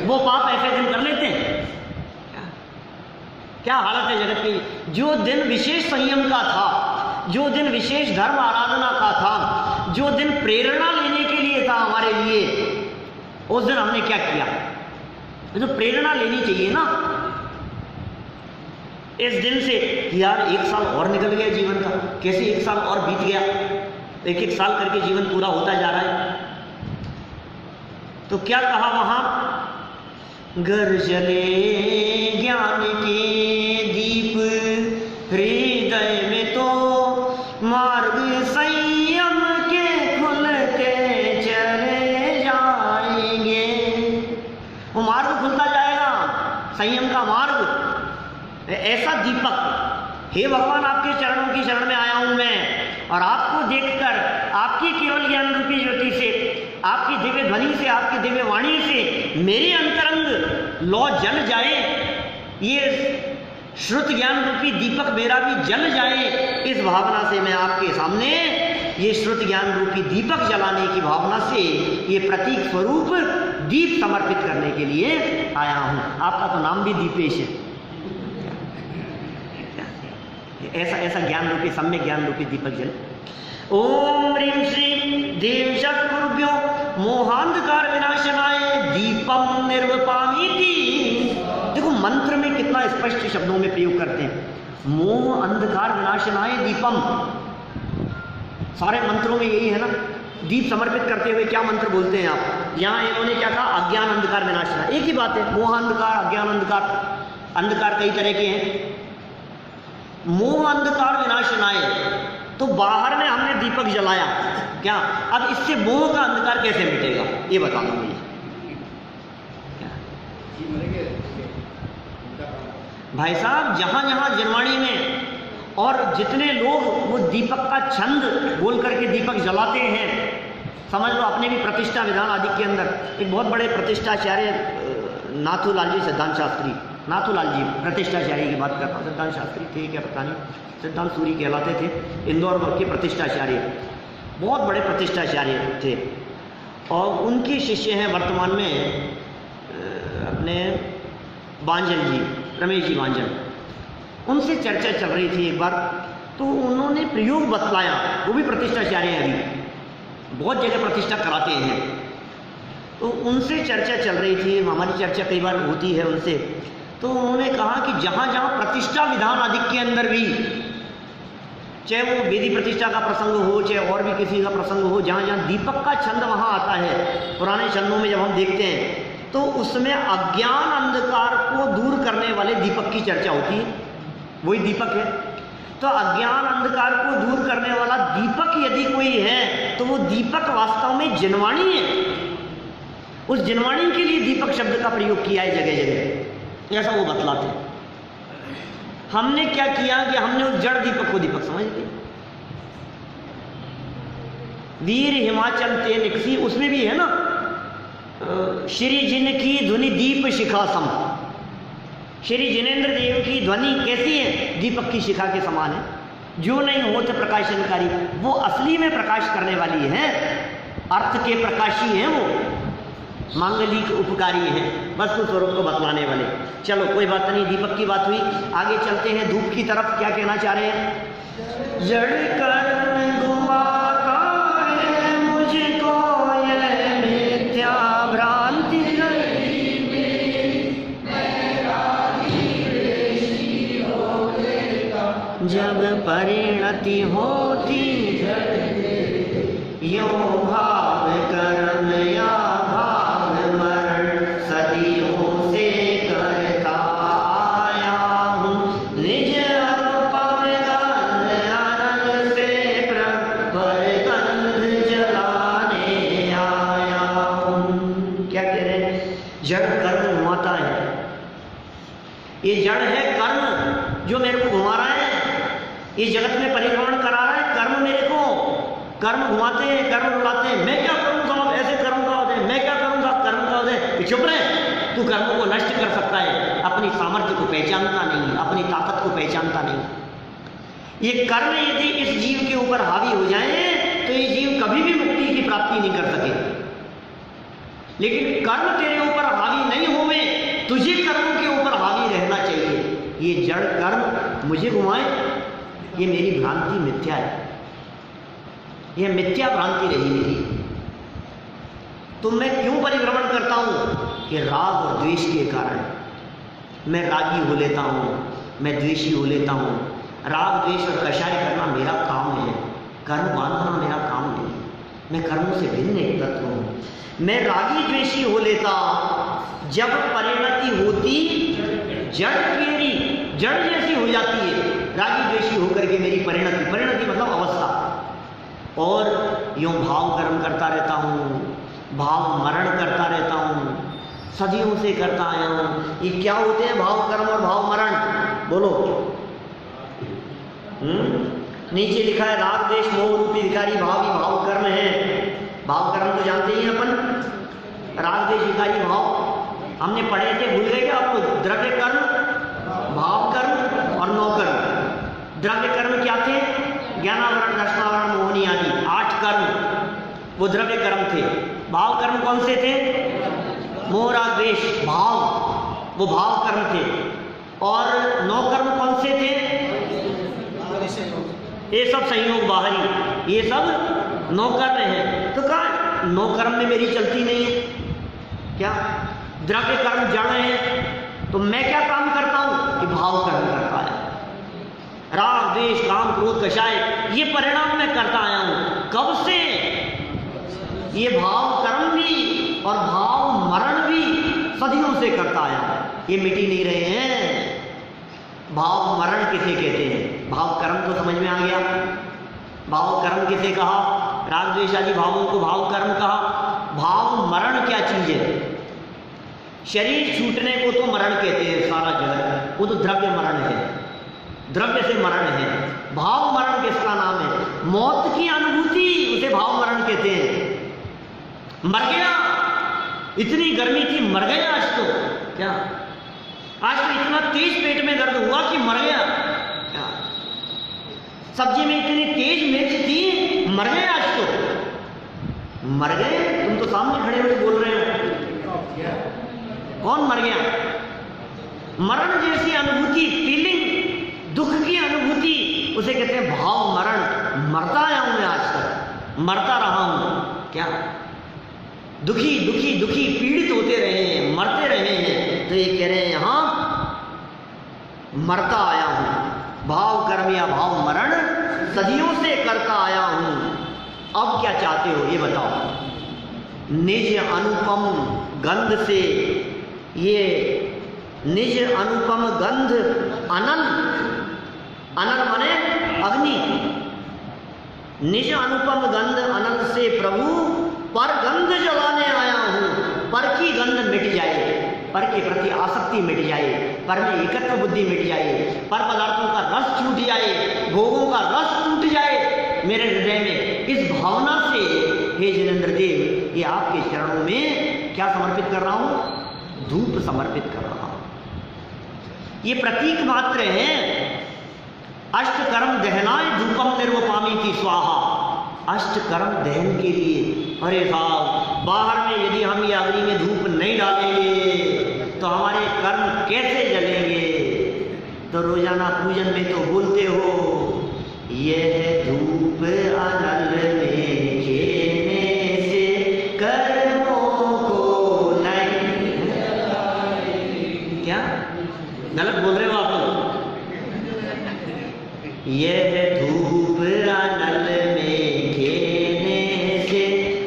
A: वो पाप ऐसे दिन कर लेते हैं। क्या हालत है जगत की। जो दिन विशेष संयम का था, जो दिन विशेष धर्म आराधना का था, जो दिन प्रेरणा लेने के लिए था हमारे लिए, उस दिन हमने क्या किया। तो प्रेरणा लेनी चाहिए ना इस दिन से कि यार एक साल और निकल गया जीवन का, कैसे एक साल और बीत गया, एक एक साल करके जीवन पूरा होता जा रहा है। तो क्या कहा वहां, घर जले ज्ञान के दीप हृदय में तो मार्ग संयम के खुलते चले जाएंगे। वो मार्ग खुलता जाएगा, संयम का मार्ग। ऐसा दीपक, हे भगवान आपके चरणों की शरण में आया हूं मैं, और आपको देखकर आपकी केवल ज्ञान रूपी ज्योति से, आपकी दिव्य ध्वनि से, आपकी दिव्य वाणी से मेरे अंतरंग लौ जल जाए, ये श्रुत ज्ञान रूपी दीपक मेरा भी जल जाए, इस भावना से मैं आपके सामने ये श्रुत ज्ञान रूपी दीपक जलाने की भावना से ये प्रतीक स्वरूप दीप समर्पित करने के लिए आया हूं। आपका तो नाम भी दीपेश है। ऐसा ऐसा ज्ञान रूपी, सम्यक ज्ञान रूपी दीपक जल। ओम ह्रीं श्रीं देव शक्तिभ्यो मोहांधकार विनाशनाय दीपम निर्वपामीति। देखो मंत्र में कितना स्पष्ट शब्दों में प्रयोग करते हैं, मोह अंधकार विनाशनाय दीपम। सारे मंत्रों में यही है ना। दीप समर्पित करते हुए क्या मंत्र बोलते हैं आप। यहाँ इन्होंने क्या कहा, अज्ञान अंधकार विनाशनाय। एक ही बात है, मोह अंधकार, अज्ञान अंधकार। अंधकार कई तरह के हैं। मोह अंधकार विनाशनाय, तो बाहर में हमने दीपक जलाया क्या, अब इससे मोह का अंधकार कैसे मिटेगा ये बता दो मुझे। भाई साहब जहां जहां जनवाणी में और जितने लोग वो दीपक का छंद बोल करके दीपक जलाते हैं, समझ लो अपने भी प्रतिष्ठा विधान आदि के अंदर एक बहुत बड़े प्रतिष्ठाचार्य नाथूलाल जी सिद्धांत शास्त्री, नाथूलाल जी प्रतिष्ठाचार्य की बात करता हूँ, सिद्धांत शास्त्री थे क्या पता नहीं, सिद्धांत सूरी कहलाते थे, इंदौर के प्रतिष्ठाचार्य, बहुत बड़े प्रतिष्ठाचार्य थे। और उनके शिष्य हैं वर्तमान में अपने बांजन जी, रमेश जी बांजन। उनसे चर्चा चल रही थी एक बार, तो उन्होंने प्रयोग बतलाया, वो भी प्रतिष्ठाचार्य हैं, अभी बहुत जगह प्रतिष्ठा कराते हैं। तो उनसे चर्चा चल रही थी, हमारी चर्चा कई बार होती है उनसे। तो उन्होंने कहा कि जहाँ जहाँ प्रतिष्ठा विधान आदि के अंदर भी, चाहे वो वेदी प्रतिष्ठा का प्रसंग हो, चाहे और भी किसी का प्रसंग हो, जहाँ जहाँ दीपक का छंद वहाँ आता है, पुराने छंदों में जब हम देखते हैं तो उसमें अज्ञान अंधकार को दूर करने वाले दीपक की चर्चा होती है, वही दीपक है। तो अज्ञान अंधकार को दूर करने वाला दीपक यदि कोई है तो वो दीपक वास्तव में जिनवाणी है। उस जिनवाणी के लिए दीपक शब्द का प्रयोग किया है जगह जगह, ऐसा वो बतलाते हैं। हमने क्या किया कि हमने उस जड़ दीपक को दीपक समझ लिया। वीर हिमाचल ते निकसी, उसमें भी है ना, श्री जिन की ध्वनि दीप शिखा सम। श्री जिनेन्द्र देव की ध्वनि कैसी है, दीपक की शिखा के समान है। जो नहीं होते प्रकाशनकारी, वो असली में प्रकाश करने वाली है, अर्थ के प्रकाशी हैं वो, मांगलिक उपकारी हैं, वस्तु स्वरूप को बतलाने वाले। चलो कोई बात नहीं, दीपक की बात हुई, आगे चलते हैं धूप की तरफ। क्या कहना चाह रहे हैं, जड़ कर्म घुमाता है मुझको ये मिथ्या भ्रांति, जब परिणति होती यो भाव कर्म या ये जड़ है कर्म जो मेरे को घुमा रहा है, ये जगत में परिभ्रमण करा रहा है कर्म मेरे को। कर्म घुमाते हैं, कर्म बुलाते हैं, मैं क्या करूँ साहब, ऐसे कर्म का होते, मैं क्या करूँ साहब, कर्म का होते। चुप रहे, तू कर्म को नष्ट कर सकता है, अपनी सामर्थ्य को पहचानता नहीं, अपनी ताकत को पहचानता नहीं। ये कर्म यदि इस जीव के ऊपर हावी हो जाए तो ये जीव कभी भी मुक्ति की प्राप्ति नहीं कर सके। लेकिन कर्म तेरे ऊपर हावी नहीं होवे, तुझे कर्मों के ऊपर हावी रहना चाहिए। ये जड़ कर्म मुझे घुमाए, ये मेरी भ्रांति मिथ्या है, यह मिथ्या भ्रांति रही मेरी। तो मैं क्यों परिभ्रमण करता हूं कि राग और द्वेष के कारण मैं रागी हो लेता हूं, मैं द्वेषी हो लेता हूं। राग द्वेष और कषाय करना मेरा काम है, कर्म बांधना मेरा काम नहीं। मैं कर्मों से भिन्न एक तत्व हूं। मैं रागी द्वेषी हो लेता जब परिणति होती जड़ केरी, जड़ जैसी हो जाती है रागी द्वेषी होकर के मेरी परिणति, परिणति मतलब अवस्था। और यूं भाव कर्म करता रहता हूं, भाव मरण करता रहता हूं, सदियों से करता आया हूं। ये क्या होते हैं भाव कर्म और भाव मरण? बोलो। नीचे लिखा है राग द्वेष मोह रूपी विकारी भाव ही भाव कर्म है। भाव कर्म तो जानते ही हैं अपन, राग द्वेष विकारी भाव हमने पढ़े थे, भूल गए क्या आपको? द्रव्य कर्म, भाव कर्म और नौ कर्म। द्रव्य कर्म क्या थे? ज्ञानावरण, दर्शनावरण, मोहनी आदि 8 कर्म वो द्रव्य कर्म थे। भाव कर्म कौन से थे? मोह राग द्वेष भाव, वो भाव कर्म थे। और नौ कर्म कौन से थे? ये सब संयोग बाहरी, ये सब नौ कर्म हैं। तो कहा नौ कर्म में मेरी चलती नहीं है क्या? द्रव्य कर्म जड़ है, तो मैं क्या काम करता हूं कि भाव कर्म करता है। राग द्वेष काम क्रोध कषाय ये परिणाम मैं करता आया हूं। कब से? ये भाव कर्म भी और भाव मरण भी सदियों से करता आया हूं, ये मिटी नहीं रहे हैं। भाव मरण किसे कहते हैं? भाव कर्म तो समझ में आ गया। भाव कर्म किसे कहा? राग द्वेष आदि भावों को भाव कर्म कहा। भाव मरण क्या चीज है? शरीर छूटने को तो मरण कहते हैं सारा जगत, वो तो द्रव्य मरण है, द्रव्य से मरण है। भाव मरण किसका नाम है? मौत की अनुभूति, उसे भाव मरण कहते हैं। मर गया, इतनी गर्मी थी मर गया आज तो क्या? आज तो इतना तेज पेट में दर्द हुआ कि मर गया क्या? सब्जी में इतनी तेज मिर्च थी मर गए आज तो। मर गए? तुम तो सामने खड़े होकर बोल रहे हो, कौन मर गया? मरण जैसी अनुभूति, फीलिंग, दुख की अनुभूति, उसे कहते हैं भाव मरण। मरता आया हूं मैं आज तक, मरता रहा हूं क्या? दुखी दुखी दुखी पीड़ित होते रहे हैं, मरते रहे हैं। तो ये कह रहे हैं यहां मरता आया हूं। भाव कर्म या भाव मरण सदियों से करता आया हूं। अब क्या चाहते हो ये बताओ। निज अनुपम गंध से, ये निज अनुपम गंध अनन, अनन माने अग्नि, निज अनुपम गंध अनन से प्रभु पर गंध जलाने आया हूं। पर की गंध मिट जाए, पर के प्रति आसक्ति मिट जाए, पर में एकत्व बुद्धि मिट जाए, पर पदार्थों का रस छूट जाए, भोगों का रस टूट जाए मेरे हृदय में। इस भावना से हे जिनेंद्र देव, ये आपके चरणों में क्या समर्पित कर रहा हूं? धूप समर्पित कर रहा हूं। ये प्रतीक मात्र है। अष्ट कर्म दहनाय धूपम निर्वपामी की स्वाहा। अष्ट कर्म दहन के लिए, अरे साहब बाहर में यदि हम ये अग्नि में धूप नहीं डालेंगे तो हमारे कर्म कैसे जलेंगे? तो रोजाना पूजन में तो बोलते हो, यह धूप अनल में खेने से कर्मों को नहीं। क्या गलत बोल रहे हो आप लोग? यह धूप अनल में खेने से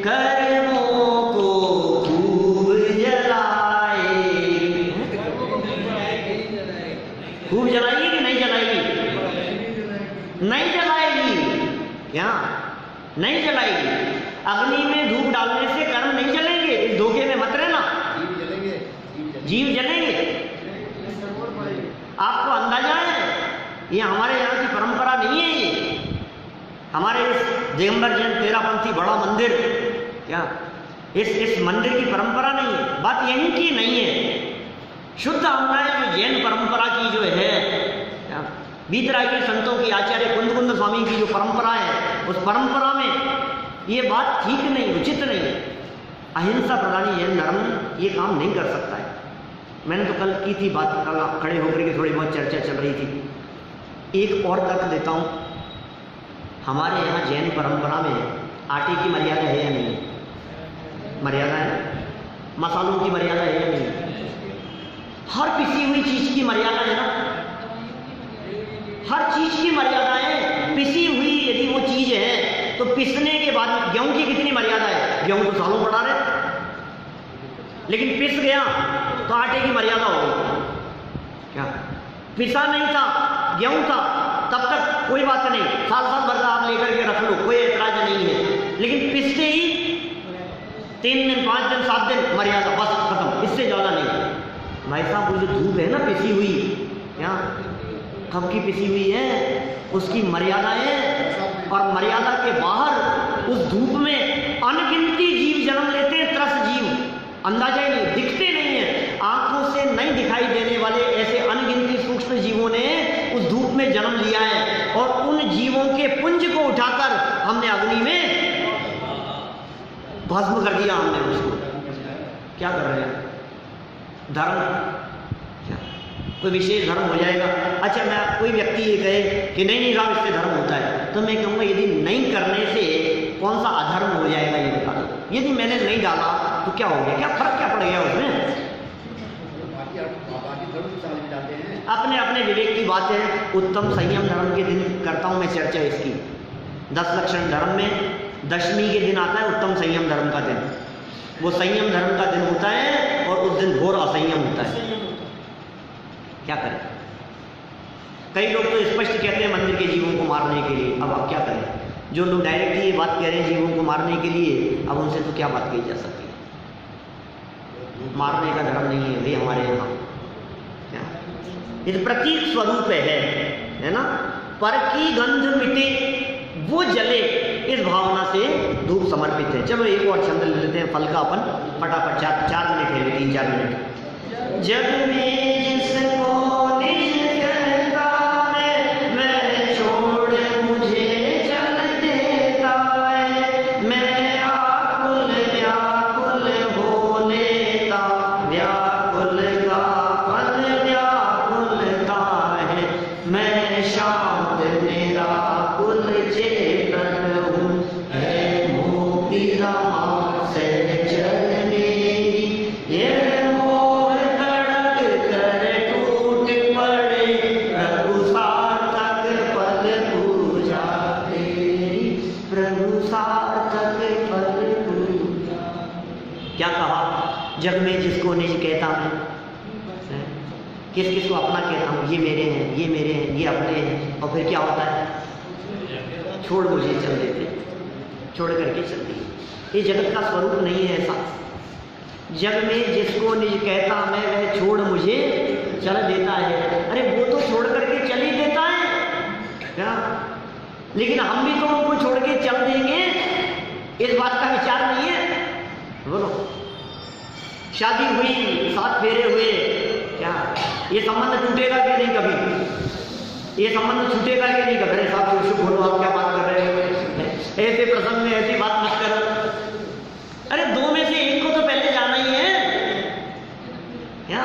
A: कर्मों को खूब जलाए। खूब जलाएगी कि नहीं जलाएगी? नहीं जलाएगी। क्या नहीं जलाएगी? अग्नि में धूप डालने से कर्म नहीं जलेंगे, इस धोखे में मत रहना। जीव जलेंगे। आपको अंदाजा है? ये हमारे यहाँ की परंपरा नहीं है। ये हमारे इस दिगंबर जैन तेरापंथी बड़ा मंदिर, क्या इस मंदिर की परंपरा नहीं है। बात यही की नहीं है। शुद्ध हमने जो जैन परंपरा की जो है, क्या बीतरागी संतों की, आचार्य कुंद स्वामी की जो परंपरा है, उस परंपरा में ये बात ठीक नहीं, उचित नहीं। अहिंसा प्रधानी है, नरम ये काम नहीं कर सकता है। मैंने तो कल की थी बात, कल खड़े होकर के थोड़ी बहुत चर्चा चल रही थी। एक और तर्क देता हूँ, हमारे यहाँ जैन परंपरा में आटे की मर्यादा है या नहीं? मर्यादा है। मसालों की मर्यादा है या नहीं? हर पिसी हुई चीज की मर्यादा है ना, हर चीज की मर्यादा है। पिसी हुई यदि वो चीज है तो पिसने के बाद गेहूं की कितनी मर्यादा है? गेहूं तो सालों पड़ा रहे, लेकिन पिस गया तो आटे की मर्यादा हो गई। क्या पिसा नहीं था, गेहूं था, तब तक कोई बात नहीं, साल साल भर आप लेकर के रख लो, कोई ऐतराज नहीं है। लेकिन पिसते ही 3 दिन 5 दिन 7 दिन मर्यादा, बस खत्म, इससे ज्यादा नहीं। भाई साहब वो जो धूप है ना पिसी हुई, क्या कब की पिसी हुई है, उसकी मर्यादा है। और मर्यादा के बाहर उस धूप में अनगिनती जीव जन्म लेते हैं, त्रस्त जीव, अंदाजा ही नहीं, दिखते नहीं है, आंखों से नहीं दिखाई देने वाले ऐसे अनगिनती सूक्ष्म जीवों ने उस धूप में जन्म लिया है। और उन जीवों के पुंज को उठाकर हमने अग्नि में भस्म कर दिया, हमने उसको। क्या कर रहे हैं? धर्म, क्या कोई विशेष धर्म हो जाएगा? अच्छा, मैं कोई व्यक्ति ये कहे कि नहीं नहीं साहब इससे धर्म होता है, तो मैं कहूँगा यदि नहीं करने से कौन सा अधर्म हो जाएगा ये बता दो। यदि मैंने नहीं डाला तो क्या हो गया, क्या फर्क क्या पड़ गया उसमें? अपने अपने विवेक की बात है। उत्तम संयम धर्म के दिन करता हूँ मैं चर्चा इसकी। 10 लक्षण धर्म में दशमी के दिन आता है उत्तम संयम धर्म का दिन। वो संयम धर्म का दिन होता है और उस दिन घोर असंयम होता है। क्या करें? कई लोग तो स्पष्ट कहते हैं मंदिर के जीवों को मारने के लिए। अब आप क्या करें? जो लोग डायरेक्टली ये बात कह रहे हैं जीवों को मारने के लिए, अब उनसे तो क्या बात कही जा सकती है? मारने का धर्म नहीं है भाई हमारे यहाँ। क्या ये प्रतीक स्वरूप है ना? पर की गंध मिटे वो जले, इस भावना से धूप समर्पित है। चलो एक और छंद ले लेते हैं, फल का अपन फटाफट 4 मिनट है, 3-4 मिनट। जग में जिसको निज कहता है, मैं छोड़ मुझे चल देता है। मैं आकुल व्याकुल हो लेता, व्याकुल का फल व्याकुलता है। मैं शांत निराकुल चेतन हूँ, है मोती रमा सहचर मेरी। ये मोह तड़क कर टूट पड़े, प्रभु सार्थक फल पूजा तेरी, प्रभु सार्थक फल पूजा। क्या कहा? जग में जिसको निज कहता मैं, किस किस को अपना कहता हूँ, ये मेरे हैं, ये मेरे हैं, ये अपने हैं। और फिर क्या होता है? छोड़ मुझे चल देते, छोड़ करके चल दिए। ये जगत का स्वरूप नहीं है ऐसा। जग में जिसको निज कहता मैं, वह छोड़ मुझे चल देता है। अरे वो तो छोड़ करके चल ही देता है क्या? लेकिन हम भी तो उनको छोड़ के चल देंगे, इस बात का विचार नहीं है। बोलो, शादी हुई, 7 फेरे हुए, क्या ये संबंध टूटेगा कि नहीं? कभी ये संबंध छूटेगा कि नहीं? कभी साहब शुभ बोलो, आप क्या बात कर रहे हो? ऐसे प्रसंग में ऐसी बात मत करो। अरे 2 में से एक को तो पहले जाना ही है क्या?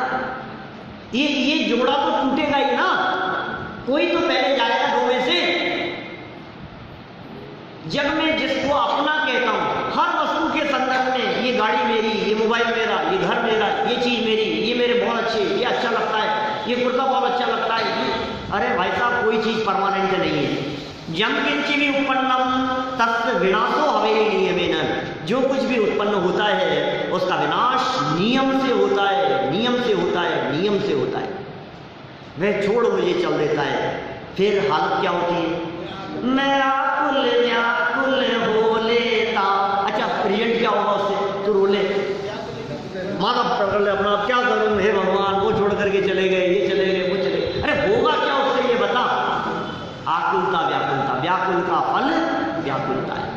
A: ये जोड़ा तो टूटेगा ही ना, कोई तो पहले जाएगा 2 में से। जब मैं जिसको अपना कहता हूं, हर वस्तु के संदर्भ में, ये गाड़ी मेरी, ये मोबाइल मेरा, ये घर मेरा, ये चीज मेरी, ये मेरे बहुत अच्छे, ये अच्छा लगता है, ये कुर्ता बहुत अच्छा लगता है। अरे भाई साहब कोई चीज परमानेंट नहीं है। जम किंची भी उत्पन्नम तस्य विनाशो हवे नियमेन। जो कुछ भी उत्पन्न होता है उसका विनाश नियम से होता है, नियम से होता है, नियम से होता है। वह छोड़ मुझे चल देता है। फिर हालत क्या होती है? मैं आकुल व्याकुल हो लेता। अच्छा, रिजल्ट क्या होगा उससे? तो रोले, माता पकड़ ले अपना, क्या करूं हे भगवान, वो छोड़ करके चले गए, ये चले गए, वो चले गए। अरे होगा क्या उससे ये बता? आकुलता व्याकुलता, व्याकुल का फल व्याकुलता है।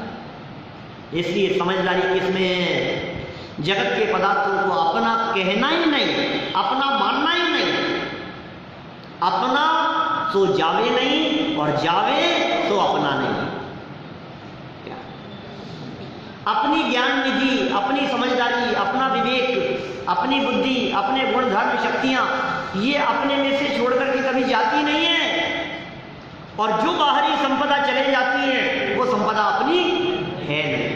A: इसलिए समझदारी किसमें है? जगत के पदार्थों को अपना कहना ही नहीं, अपना मानना ही नहीं। अपना सो जावे नहीं, और जावे तो अपना नहीं। क्या अपनी ज्ञान निधि, अपनी समझदारी, अपना विवेक, अपनी बुद्धि, अपने गुण धर्म शक्तियां, ये अपने में से छोड़ करके कभी जाती नहीं है। और जो बाहरी संपदा चले जाती है वो संपदा अपनी है नहीं।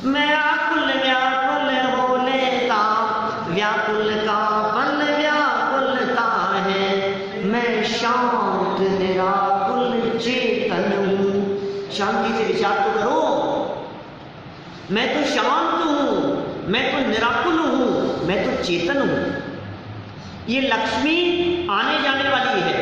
A: मैं आकुल व्याकुल हो लेता, व्याकुल का फल व्याकुलता है, मैं शांत निराकुल चेतन हूँ। शांति से विचार तो करो, मैं तो शांत हूं, मैं तो निराकुल हूं, मैं तो चेतन हूं। ये लक्ष्मी आने जाने वाली है,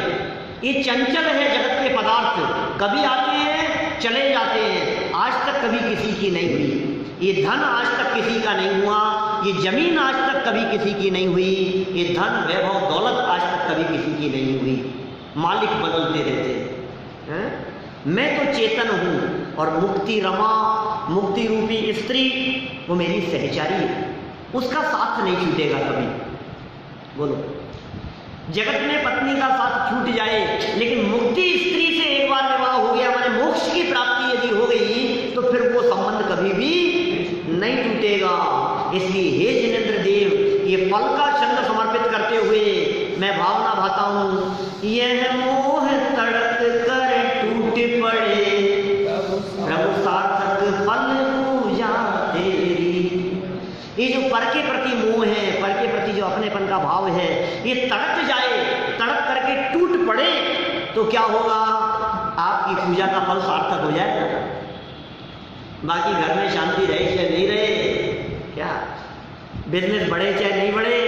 A: ये चंचल है जगत के पदार्थ, कभी आते हैं चले जाते हैं, आज तक कभी किसी की नहीं हुई। ये धन आज तक किसी का नहीं हुआ, ये जमीन आज तक कभी किसी की नहीं हुई, ये धन वैभव दौलत आज तक कभी किसी की नहीं हुई। मालिक बदलते रहते हैं। मैं तो चेतन हूं और मुक्ति रमा, मुक्ति रूपी स्त्री वो मेरी सहचारी है, उसका साथ नहीं छूटेगा कभी। बोलो, जगत में पत्नी का साथ छूट जाए, लेकिन मुक्ति स्त्री से एक बार विवाह हो गया, माने मोक्ष की प्राप्ति यदि हो गई, तो फिर वो संबंध कभी भी नहीं टूटेगा। इसलिए हे जिनेंद्र देव, ये फल का छंद समर्पित करते हुए मैं भावना भाता हूं, यह मोह तड़क कर टूट पड़े, प्रभु सार्थक फल पूजा तेरी। ये जो पर के प्रति मोह है, पर के प्रति जो अपनेपन का भाव है, ये तड़क जाए, तड़क करके टूट पड़े तो क्या होगा? आपकी पूजा का फल सार्थक हो जाएगा। बाकी घर में शांति रहे चाहे नहीं रहे, क्या बिजनेस बढ़े चाहे नहीं बढ़े,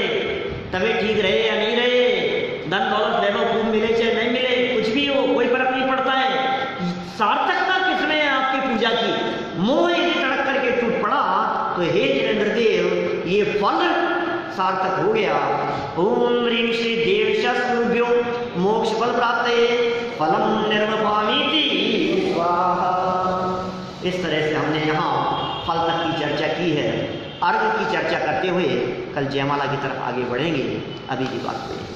A: तबीयत ठीक रहे या नहीं रहे, धन दौलत वैभव खूब मिले चाहे नहीं मिले, कुछ भी हो कोई फर्क नहीं पड़ता है। सार्थकता किसमें है आपकी पूजा की? मोह यदि तड़क करके टूट पड़ा तो हे जिनेंद्र देव, ये फल सार्थक हो गया। ओम ह्रीं श्री देवशस्भ्यो मोक्ष फल प्राप्त फलम निर्वपामीति स्वाहा। इस तरह से हमने यहाँ फल तक की चर्चा की है। अर्घ की चर्चा करते हुए कल जयमाला की तरफ आगे बढ़ेंगे। अभी की बात करेंगे।